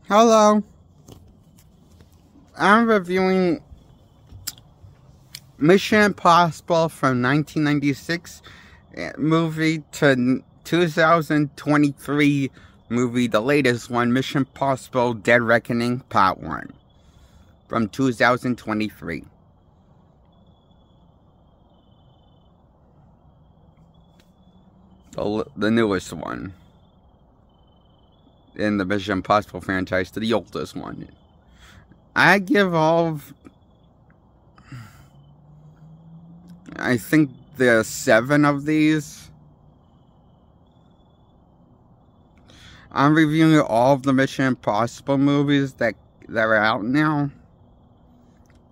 Hello. I'm reviewing Mission Impossible from 1996 movie to 2023 movie, the latest one, Mission Impossible Dead Reckoning Part 1 from 2023. The newest one in the Mission Impossible franchise to the oldest one. I give I think there are 7 of these. I'm reviewing all of the Mission Impossible movies that are out now.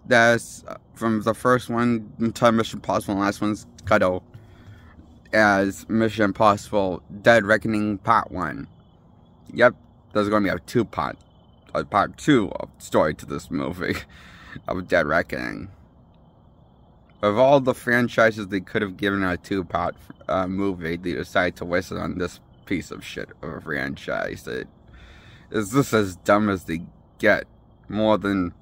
That's from the first one to Mission Impossible, and the last one's cut out as Mission Impossible Dead Reckoning Part 1. Yep, there's going to be a part 2 of story to this movie of Dead Reckoning. Of all the franchises they could have given a 2-part movie, they decided to waste it on this piece of shit of a franchise. It is just as dumb as they get, more than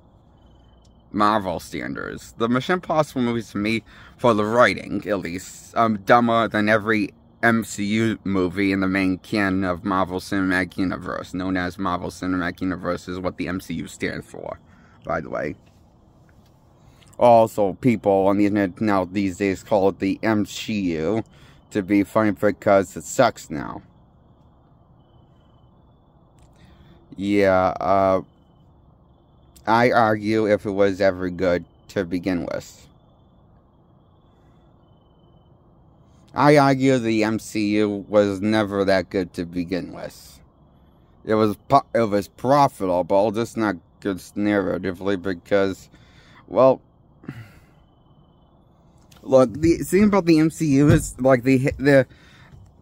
Marvel standards. The Mission Impossible movies, to me, for the writing at least, dumber than every MCU movie in the main canon of Marvel Cinematic Universe. Known as Marvel Cinematic Universe is what the MCU stands for, by the way. Also, people on the internet now these days call it the MCU to be funny because it sucks now. Yeah, I argue if it was ever good to begin with. I argue the MCU was never that good to begin with. It was profitable, just not good narratively because, well, look, the thing about the MCU is, like, the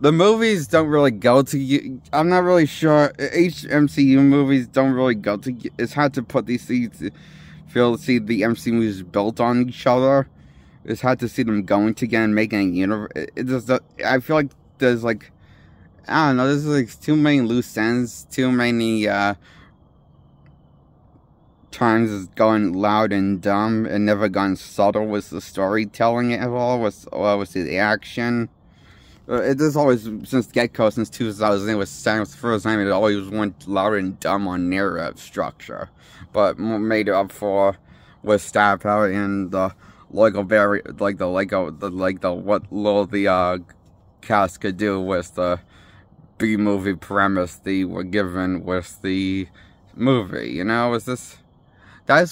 movies don't really go to you. I'm not really sure. MCU movies don't really go to you. It's hard to put these things, see the MCU movies built on each other. It's hard to see them going together and making a universe. I feel like there's, like, I don't know, there's, like, too many loose ends, too many, times going loud and dumb, and never gone subtle with the storytelling at all, with the action. It is always, since get-go, since 2000, it was the first time it always went loud and dumb on narrative structure, but made up for with star power and the what little the cast could do with the B-movie premise they were given with the movie. You know, that's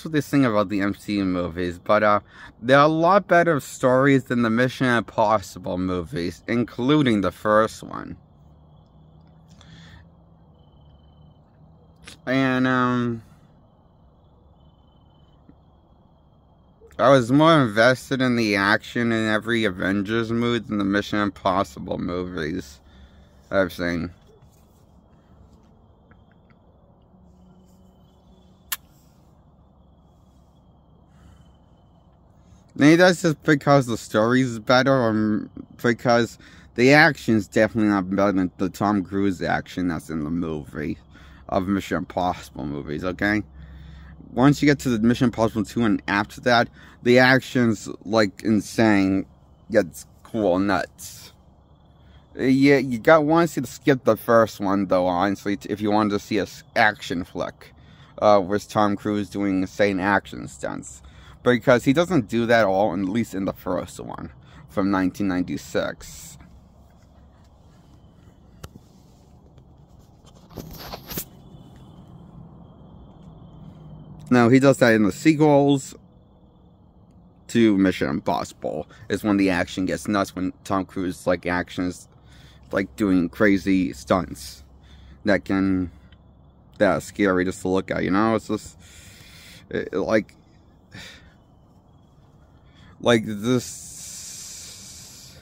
what they sing about the MCU movies, but there are a lot better stories than the Mission Impossible movies, including the first one. And I was more invested in the action in every Avengers movie than the Mission Impossible movies I've seen. Maybe that's just because the story's better, or because the action's definitely not better than the Tom Cruise action that's in the movie of Mission Impossible movies, okay? Once you get to the Mission Impossible 2 and after that, the action's, like, insane, gets cool nuts. Yeah, you want to skip the first one, though, honestly, if you wanted to see an action flick with Tom Cruise doing insane action stunts. Because he doesn't do that all, at least in the first one, from 1996. Now, he does that in the sequels to Mission Impossible. Is when the action gets nuts, when Tom Cruise, like, actions, like, doing crazy stunts. That are scary just to look at, you know? It's just, like this.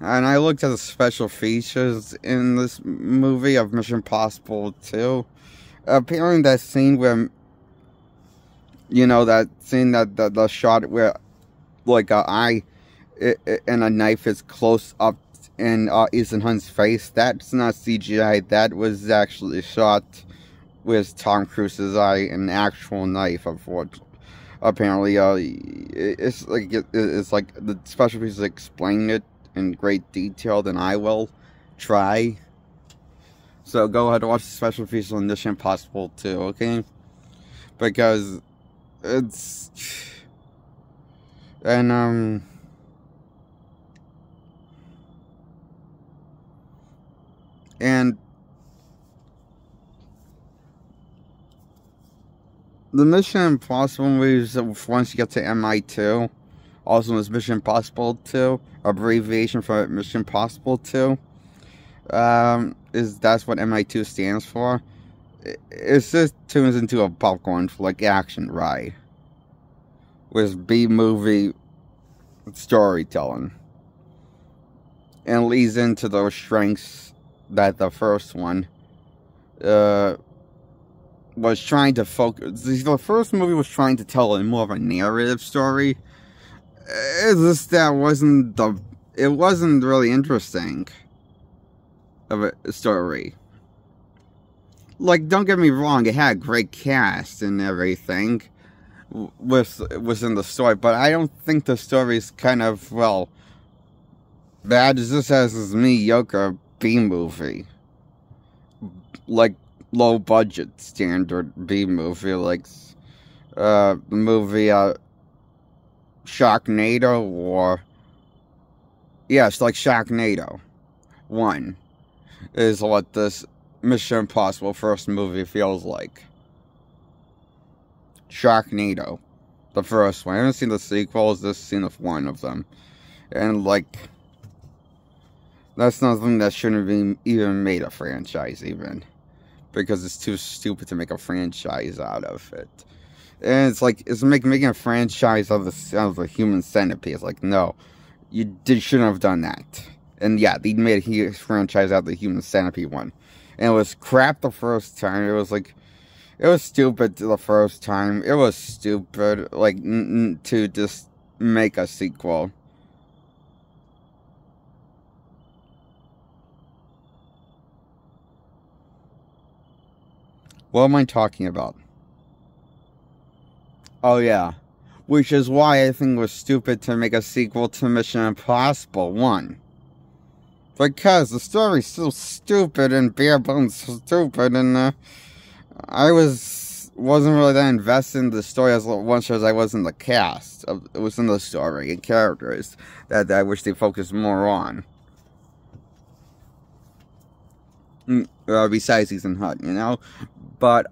And I looked at the special features in this movie of Mission Impossible 2. Apparently that scene where, you know, that scene that the shot where, like, an eye and a knife is close up in Ethan Hunt's face, that's not CGI. That was actually shot with Tom Cruise's eye an actual knife, of what apparently it's like the special features explain it in great detail than I will try. So go ahead and watch the special features on Mission Impossible 2, okay? Because it's and the Mission Impossible movies, once you get to MI2, also is Mission Impossible 2, abbreviation for Mission Impossible 2, that's what MI2 stands for. It just turns into a popcorn flick action ride with B-movie storytelling, and leads into those strengths that the first one was trying to focus. The first movie was trying to tell more of a narrative story. It's just that it wasn't really interesting of a story. Like, don't get me wrong, it had a great cast and everything within the story, but I don't think the story's kind of, well, bad as this as this mediocre B-movie. Like, low budget standard B-movie, like the movie Sharknado, or yes, like Sharknado 1 is what this Mission Impossible first movie feels like. Sharknado, the first one. I haven't seen the sequels, just seen one of them, and like, that's nothing that shouldn't be even made a franchise, even. Because it's too stupid to make a franchise out of it. And it's like, it's making a franchise of the Human Centipede. It's like, no, you shouldn't have done that. And yeah, they made a franchise out of the Human Centipede one. And it was crap the first time. It was like, it was stupid the first time. It was stupid, like, to just make a sequel. What am I talking about? Oh yeah, which is why I think it was stupid to make a sequel to Mission Impossible 1. Because the story's so stupid and bare bones stupid, and I wasn't really that invested in the story as much as I was in the cast. It was in the story and characters that I wish they focused more on. Besides Ethan Hunt, you know? But,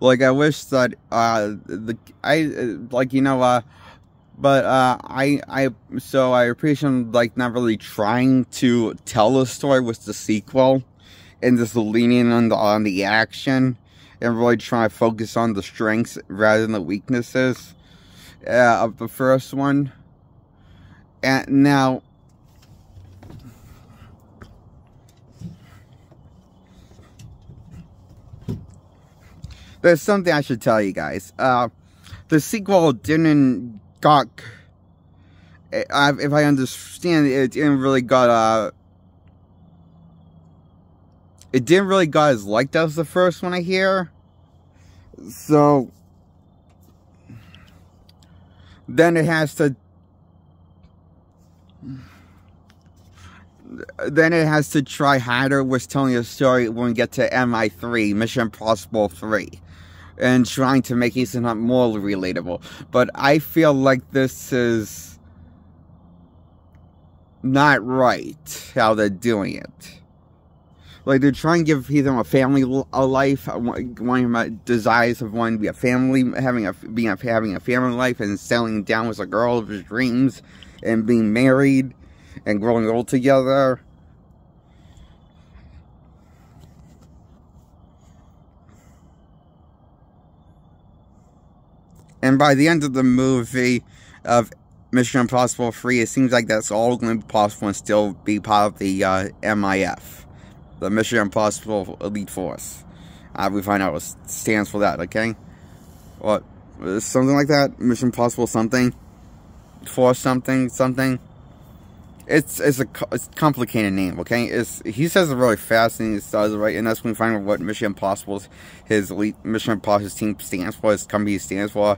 like, I wish that, so I appreciate, like, not really trying to tell a story with the sequel, and just leaning on the action, and really trying to focus on the strengths rather than the weaknesses of the first one. And now, there's something I should tell you guys. The sequel didn't got, if I understand it, didn't really got as liked as the first one, I hear. So then it has to try harder with telling a story when we get to MI3, Mission Impossible 3, and trying to make Ethan Hunt more relatable. But I feel like this is not right, how they're doing it. Like, they're trying to give Ethan a family life, one of my desires of wanting to be a family, having a family life, and settling down with a girl of his dreams, and being married, and growing old together. And by the end of the movie of Mission Impossible 3, it seems like that's all going to be possible and still be part of the MIF. The Mission Impossible Elite Force. We find out what stands for that, okay? What? Something like that? Mission Impossible something? Force something. It's a complicated name, okay? He says it really fast and he says it right, and that's when we find out what Mission Impossible, his elite Mission Impossible team stands for, his company stands for.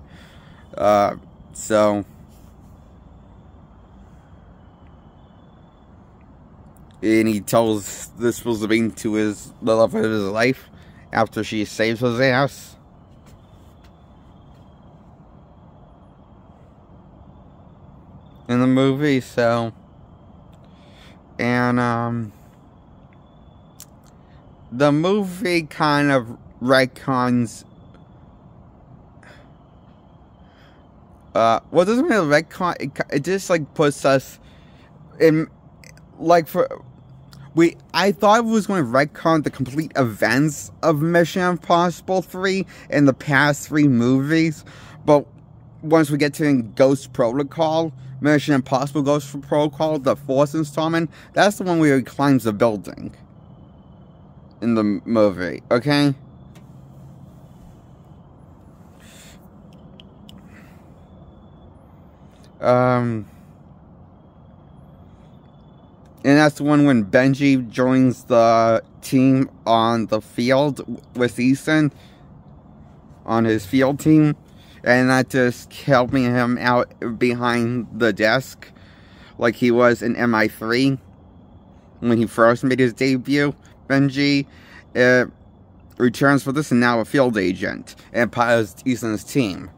So, and he tells this Elizabeth to the love of his life after she saves his ass. In the movie, so. And, the movie kind of retcons, well, it doesn't really retcon, it just, like, puts us in, like, I thought it was going to retcon the complete events of Mission Impossible 3 in the past 3 movies, but once we get to Ghost Protocol, Mission Impossible Ghost Protocol, the 4th installment, that's the one where he climbs the building in the movie, okay? And that's the one when Benji joins the team on the field with Ethan on his field team. And not just helping him out behind the desk like he was in MI3 when he first made his debut. Benji returns for this and now a field agent and part of Ethan's team.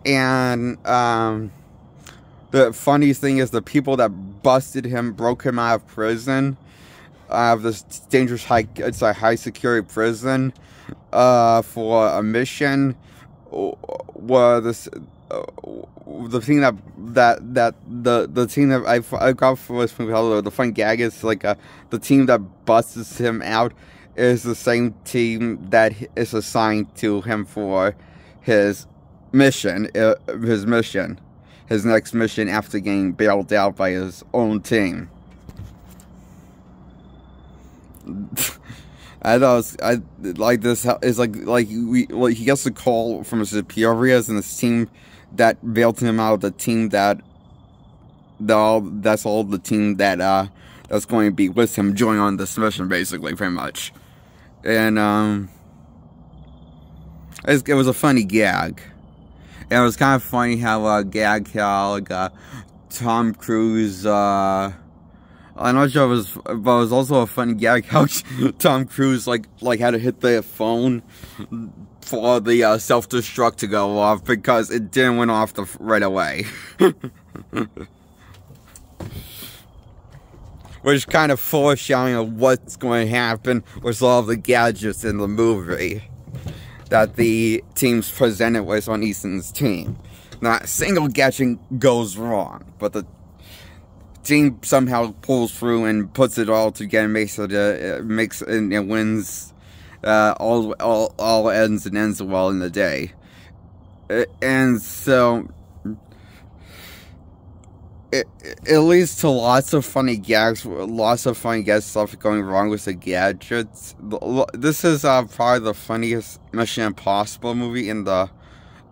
And the funniest thing is the people that busted him, broke him out of prison, of this dangerous it's a high security prison for a mission. Were the thing the team that I got for this movie, the fun gag is like the team that busts him out is the same team that is assigned to him for his mission, his next mission after getting bailed out by his own team. I thought like this is like he gets a call from his superiors and this team that bailed him out, the team that's all the team that that's going to be with him join on this mission, basically, pretty much. And it was a funny gag. And it was kind of funny how Tom Cruise I'm not sure but it was also a funny gag how Tom Cruise like had to hit the phone for the self-destruct to go off because it didn't went off right away. Which kind of foreshadowing of what's going to happen with all the gadgets in the movie that the team's presented with on Ethan's team. Not a single gadget goes wrong, but the team somehow pulls through and puts it all together and makes it, and wins, all ends and ends well in the day. And so, it leads to lots of funny gags, stuff going wrong with the gadgets. This is probably the funniest Mission Impossible movie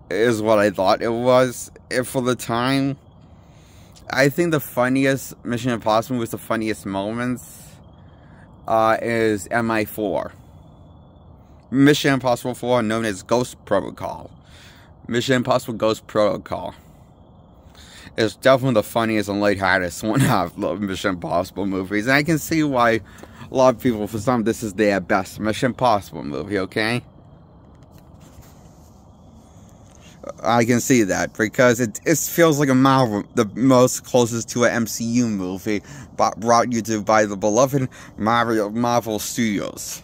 is what I thought it was for the time. I think the funniest Mission Impossible with the funniest moments is MI4. Mission Impossible 4, known as Ghost Protocol. Mission Impossible Ghost Protocol. It's definitely the funniest and lighthearted one of the Mission Impossible movies. And I can see why a lot of people, for some, this is their best Mission Impossible movie, okay? I can see that, because it feels like a Marvel, the most closest to an MCU movie, brought you to by the beloved Marvel Studios.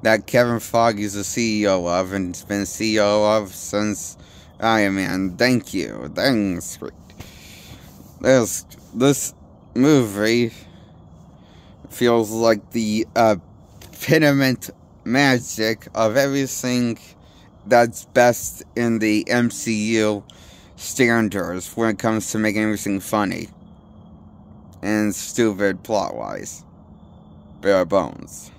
That Kevin Feige is the CEO of, and has been CEO of since Iron Man. Thank you. Thanks. This movie feels like the epitome magic of everything that's best in the MCU standards when it comes to making everything funny and stupid plot-wise. bare bones.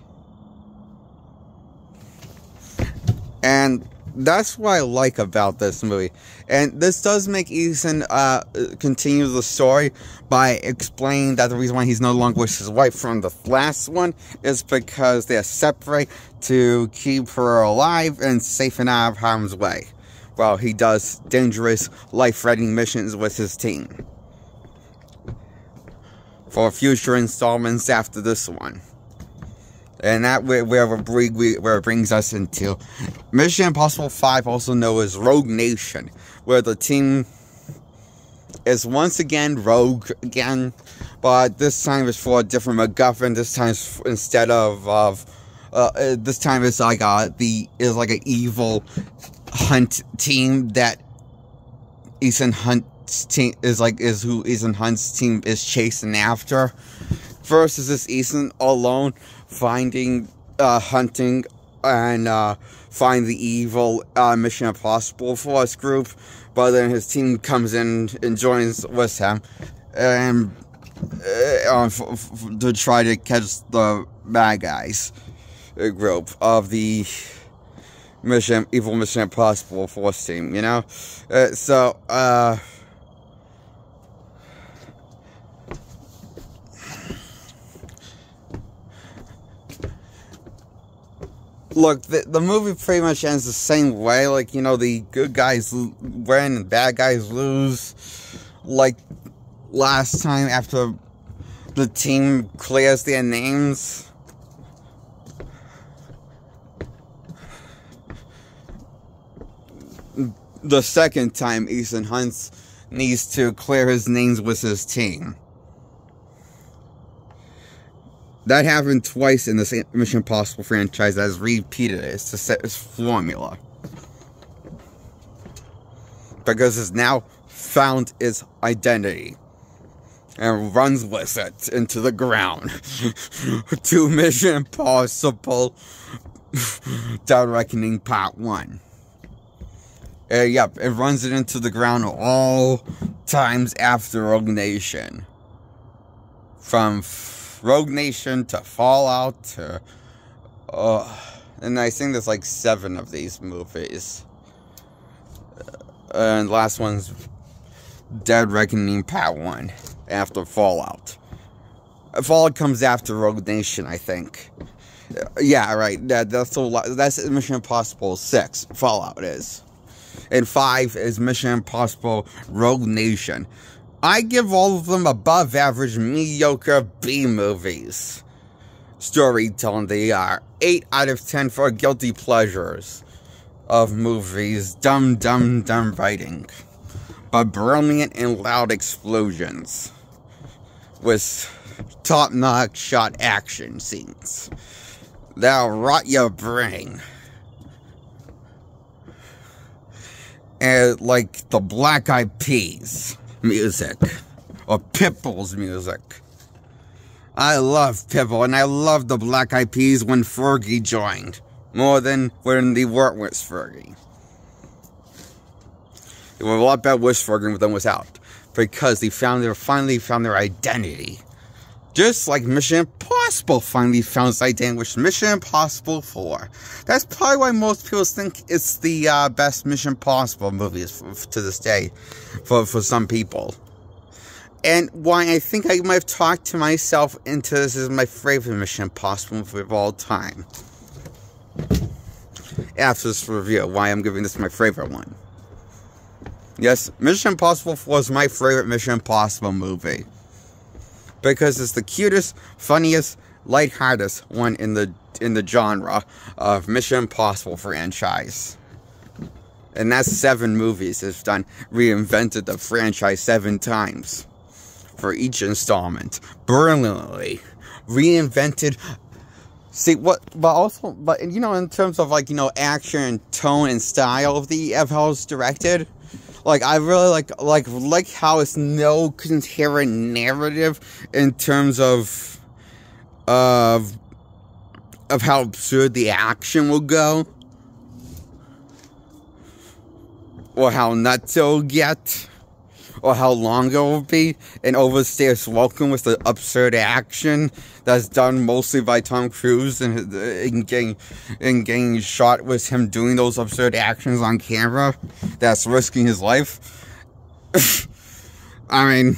And that's what I like about this movie. And this does make Ethan continue the story by explaining that the reason why he's no longer with his wife from the last one is because they're separate to keep her alive and safe and out of harm's way, while he does dangerous, life-threatening missions with his team for future installments after this one. And that where it brings us into Mission Impossible 5, also known as Rogue Nation, where the team is once again rogue again, but this time it's for a different MacGuffin. This time instead of this time it's like an evil hunt team that Ethan Hunt's team is who Ethan Hunt's team is chasing after. First is this Ethan alone hunting and find the evil Mission Impossible Force group, but then his team comes in and joins with him and to try to catch the bad guys group of the evil Mission Impossible Force team, you know? Look, the movie pretty much ends the same way. Like, you know, the good guys win and bad guys lose. Like, last time after the team clears their names. The second time, Ethan Hunt needs to clear his names with his team. That happened twice in the Mission Impossible franchise that has repeated it. It's to set its formula. Because it's now found its identity. And runs with it into the ground. To Mission Impossible Dead Reckoning Part 1. Yep, it runs it into the ground all times after Rogue Nation. From Rogue Nation to Fallout to and I think there's like 7 of these movies, and last one's Dead Reckoning Part 1 after Fallout. Fallout comes after Rogue Nation, I think. Yeah, right. That's Mission Impossible 6. Fallout is, and 5 is Mission Impossible Rogue Nation. I give all of them above average, mediocre B-movies. Storytelling, they are 8 out of 10 for guilty pleasures of movies. Dumb writing. But brilliant and loud explosions. With top-notch shot action scenes. That'll rot your brain. And like the Black Eyed Peas music, or Pitbull's music. I love Pitbull, and I love the Black Eyed Peas when Fergie joined, more than when they weren't with Fergie. They were a lot better with Fergie than without, because they finally found their identity. Just like Mission Impossible finally found its identity with Mission Impossible 4. That's probably why most people think it's the best Mission Impossible movies to this day, for some people. And why I think I might have talked to myself into this is my favorite Mission Impossible movie of all time. After this review, why I'm giving this my favorite one. Yes, Mission Impossible 4 is my favorite Mission Impossible movie. Because it's the cutest, funniest, lightheartedest one in the genre of Mission Impossible franchise. And that's 7 movies it's done, reinvented the franchise 7 times. For each installment. Brilliantly. Reinvented. See, but you know, in terms of, like, you know, action, tone, and style of how it's directed. Like, I really like how it's no coherent narrative in terms of how absurd the action will go. Or how nuts it'll get. or how long it will be, and overstays welcome with the absurd action that's done mostly by Tom Cruise and getting shot with him doing those absurd actions on camera that's risking his life. I mean,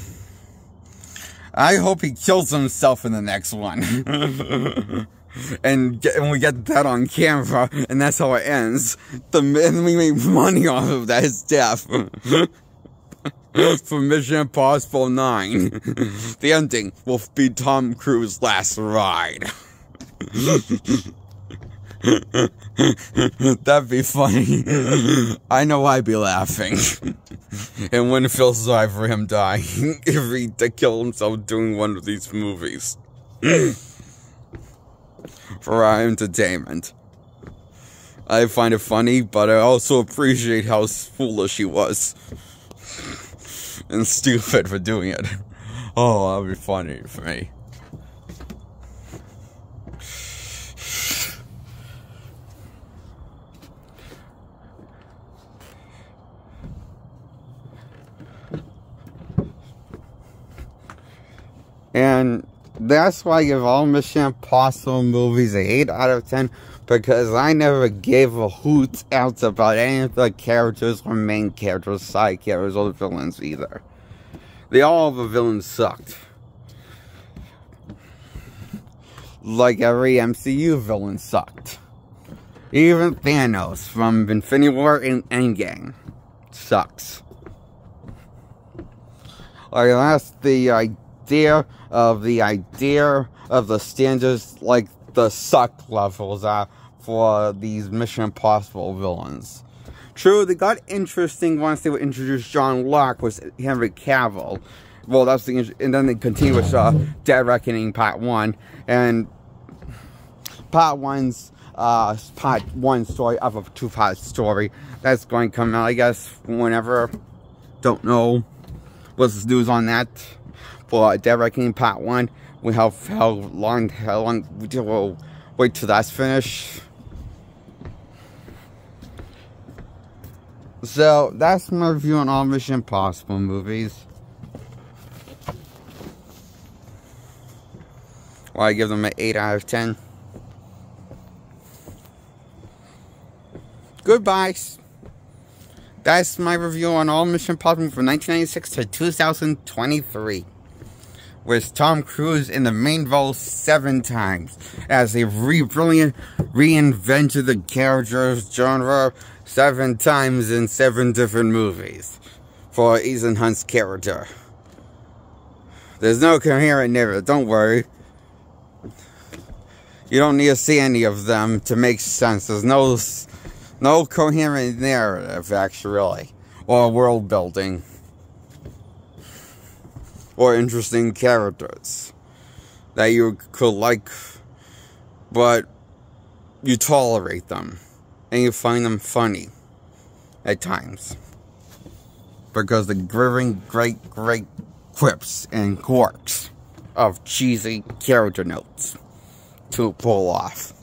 I hope he kills himself in the next one. And we get that on camera, and that's how it ends. And we make money off of that, his death. For Mission Impossible 9. The ending will be Tom Cruise's last ride. That'd be funny. I know I'd be laughing. And wouldn't feel sorry for him dying if he killed himself doing one of these movies. For our entertainment. I find it funny, but I also appreciate how foolish he was. And stupid for doing it. Oh, that would be funny for me. And that's why I give all Mission Impossible movies an 8 out of 10. Because I never gave a hoot out about any of the characters or main characters, side characters, or the villains either. All the villains sucked. Like every MCU villain sucked. Even Thanos from Infinity War and Endgame sucks. Like that's the idea of the standards, like the suck levels are for these Mission Impossible villains. True, they got interesting once they would introduce John Locke with Henry Cavill. Well, that's and then they continue with Dead Reckoning Part 1, and Part 1's Part 1 story of a 2-part story that's going to come out, I guess, whenever. Don't know what's the news on that. For Dead Reckoning Part 1, we have how long we'll wait till that's finished. So that's my review on all Mission Impossible movies. Well, I give them an 8 out of 10. Goodbye. That's my review on all Mission Impossible from 1996 to 2023. With Tom Cruise in the main role 7 times, as they reinvented the character's genre 7 times in 7 different movies for Ethan Hunt's character. There's no coherent narrative, don't worry. You don't need to see any of them to make sense. There's no coherent narrative, actually, or world building. Or interesting characters that you could like, but you tolerate them and you find them funny at times because the great quips and quirks of cheesy character notes to pull off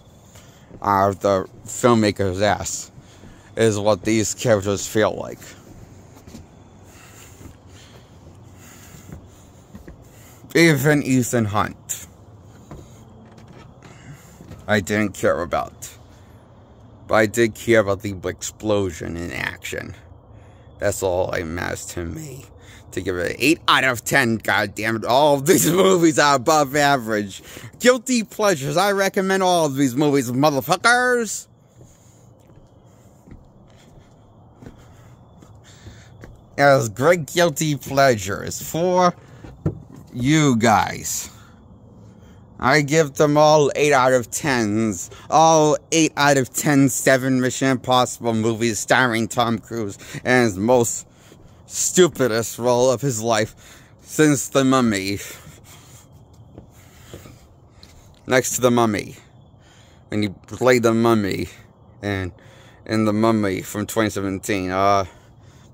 out of the filmmaker's ass is what these characters feel like. Even Ethan Hunt, I didn't care about. But I did care about the explosion in action. That's all that matters to me. To give it an 8 out of 10, goddammit. All of these movies are above average. Guilty pleasures. I recommend all of these movies, motherfuckers. As great guilty pleasures for you guys. I give them all 8 out of 10s. All 8 out of 10 7 Mission Impossible movies starring Tom Cruise and his most stupidest role of his life since The Mummy. Next to The Mummy. When he played The Mummy in The Mummy from 2017.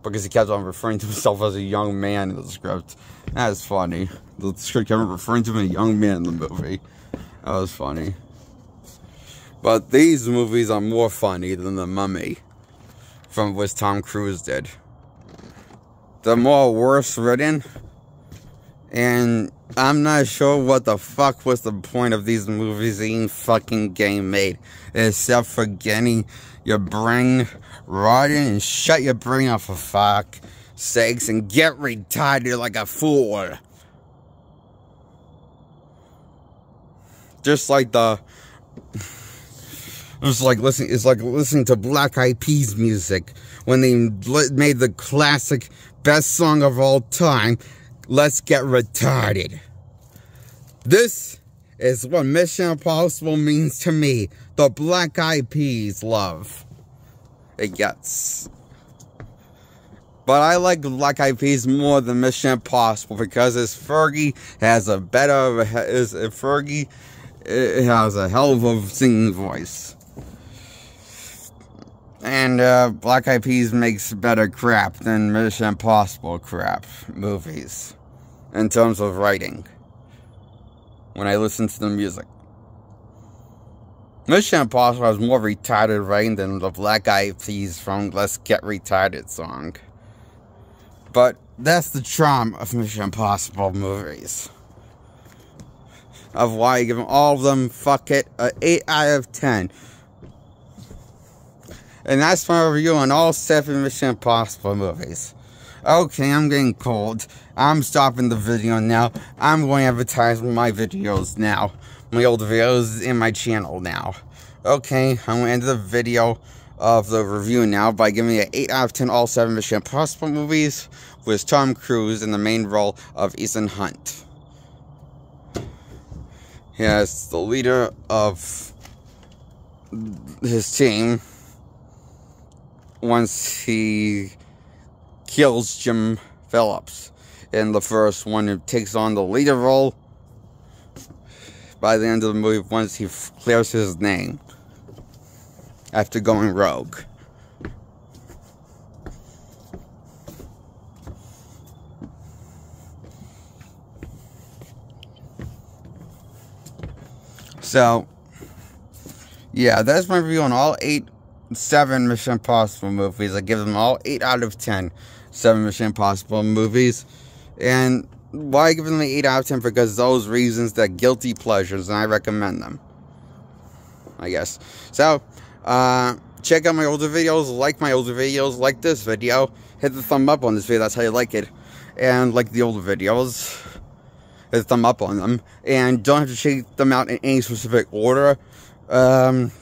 Because he kept on referring to himself as a young man in the script. That's funny. The script kept referring to him as a young man in the movie. That was funny. But these movies are more funny than The Mummy, from which Tom Cruise did. the more worse written. And I'm not sure what the fuck was the point of these movies being fucking getting made. Except for getting your brain rotted and shut your brain off for fuck's sakes and get retarded like a fool. Just like it's like listening to Black Eyed Peas music when they made the classic best song of all time, Let's Get Retarded. This is what Mission Impossible means to me. The Black Eyed Peas love. It gets. But I like Black Eyed Peas more than Mission Impossible because Fergie has a better, Fergie has a hell of a singing voice. And Black Eyed Peas makes better crap than Mission Impossible crap movies in terms of writing when I listen to the music. Mission Impossible has more retarded writing than the Black Eyed Peas from Let's Get Retarded song. But that's the charm of Mission Impossible movies. Of why I give all of them, fuck it, an 8 out of 10. And that's my review on all 7 Mission Impossible movies. Okay, I'm getting cold. I'm stopping the video now. I'm going to advertise my videos now. My old videos in my channel now. Okay, I'm going to end the video of the review now by giving it an 8 out of 10 all 7 Mission Impossible movies with Tom Cruise in the main role of Ethan Hunt. Yes, the leader of his team once he kills Jim Phillips in the first one, who takes on the leader role by the end of the movie once he clears his name after going rogue. So, yeah, that's my review on all 7 Mission Impossible movies. I give them all 8 out of 10. 7 Mission Impossible movies. And why I give them an 8 out of 10? Because those reasons, they're guilty pleasures, and I recommend them, I guess. So, check out my older videos, like my older videos, like this video. Hit the thumb up on this video, that's how you like it. And like the older videos, hit the thumb up on them. And don't have to check them out in any specific order. And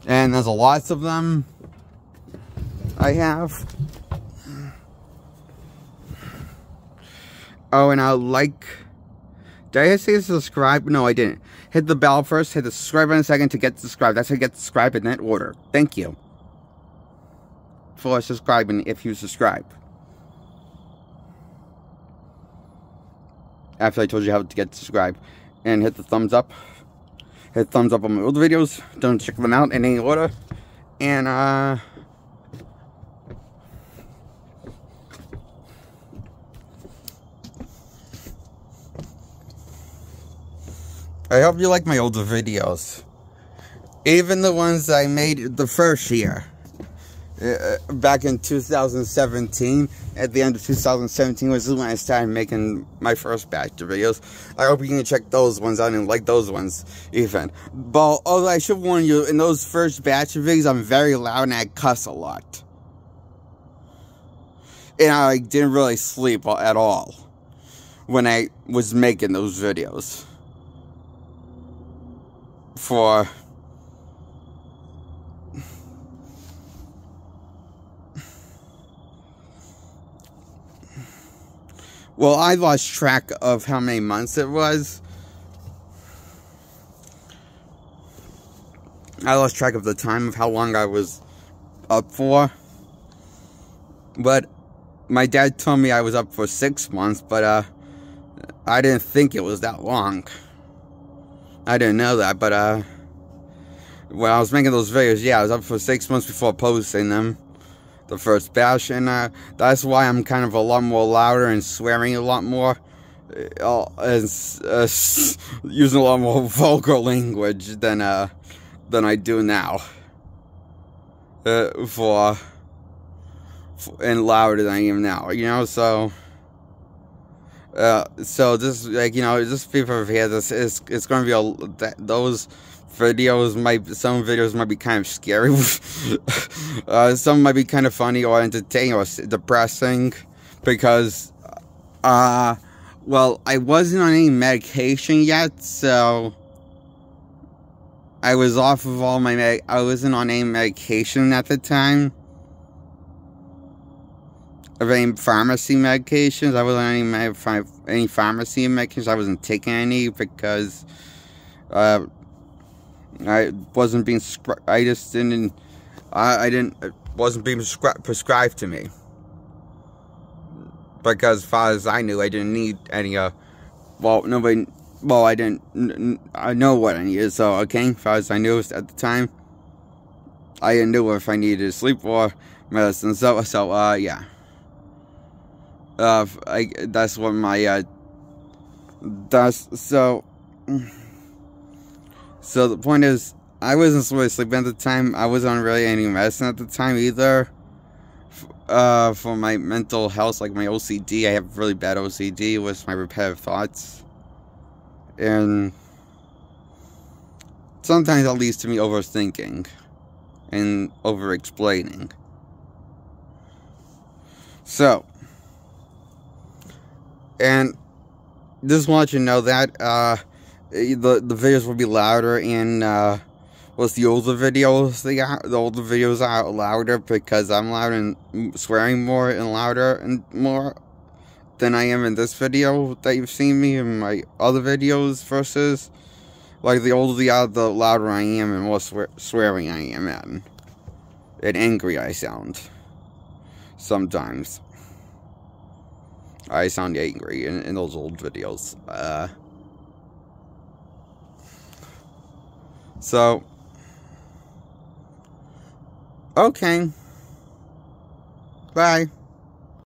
there's lots of them I have. Oh, and I like... Did I say subscribe? No, I didn't. Hit the bell first, hit the subscribe button second to get subscribed. That's how you get subscribed in that order. Thank you for subscribing if you subscribe. After I told you how to get subscribed. And hit the thumbs up. Hit thumbs up on my old videos. Don't check them out in any order. And, I hope you like my older videos. Even the ones I made the first year. Back in 2017. At the end of 2017 was when I started making my first batch of videos. I hope you can check those ones out and like those ones even. But although I should warn you, in those first batch of videos, I'm very loud and I cuss a lot. And I didn't really sleep at all when I was making those videos. Well, I lost track of how many months it was. I lost track of the time of how long I was up for. But my dad told me I was up for 6 months, but I didn't think it was that long. I didn't know that, but when I was making those videos, yeah, I was up for 6 months before posting them. The first batch, and that's why I'm kind of a lot more louder and swearing a lot more, using a lot more vulgar language than I do now. For and louder than I am now, you know, so this, like, you know, just be prepared. This is, it's going to be those videos some videos might be kind of scary. Some might be kind of funny or entertaining or depressing, because, well, I wasn't on any medication yet, so I was off of all my I wasn't on any medication at the time. Of any pharmacy medications. I wasn't on any pharmacy medications. I wasn't taking any because I wasn't being it wasn't being prescribed to me, because as far as I knew, I didn't need any well, nobody, well, I know what I needed, so okay, as far as I knew at the time, I didn't know if I needed sleep or medicine, so yeah. That's what my, so the point is, I wasn't really sleeping at the time. I wasn't on really any medicine at the time either, for my mental health, like my OCD. I have really bad OCD with my repetitive thoughts, and sometimes that leads to me overthinking and over-explaining. So, and just want you to know that the videos will be louder, and with the older videos, the older videos are louder because I'm loud and swearing more and louder and more than I am in this video that you've seen me in my other videos, versus like the older they are, the louder I am and more swearing I am and angry I sound. Sometimes I sound angry in those old videos. So, okay. Bye.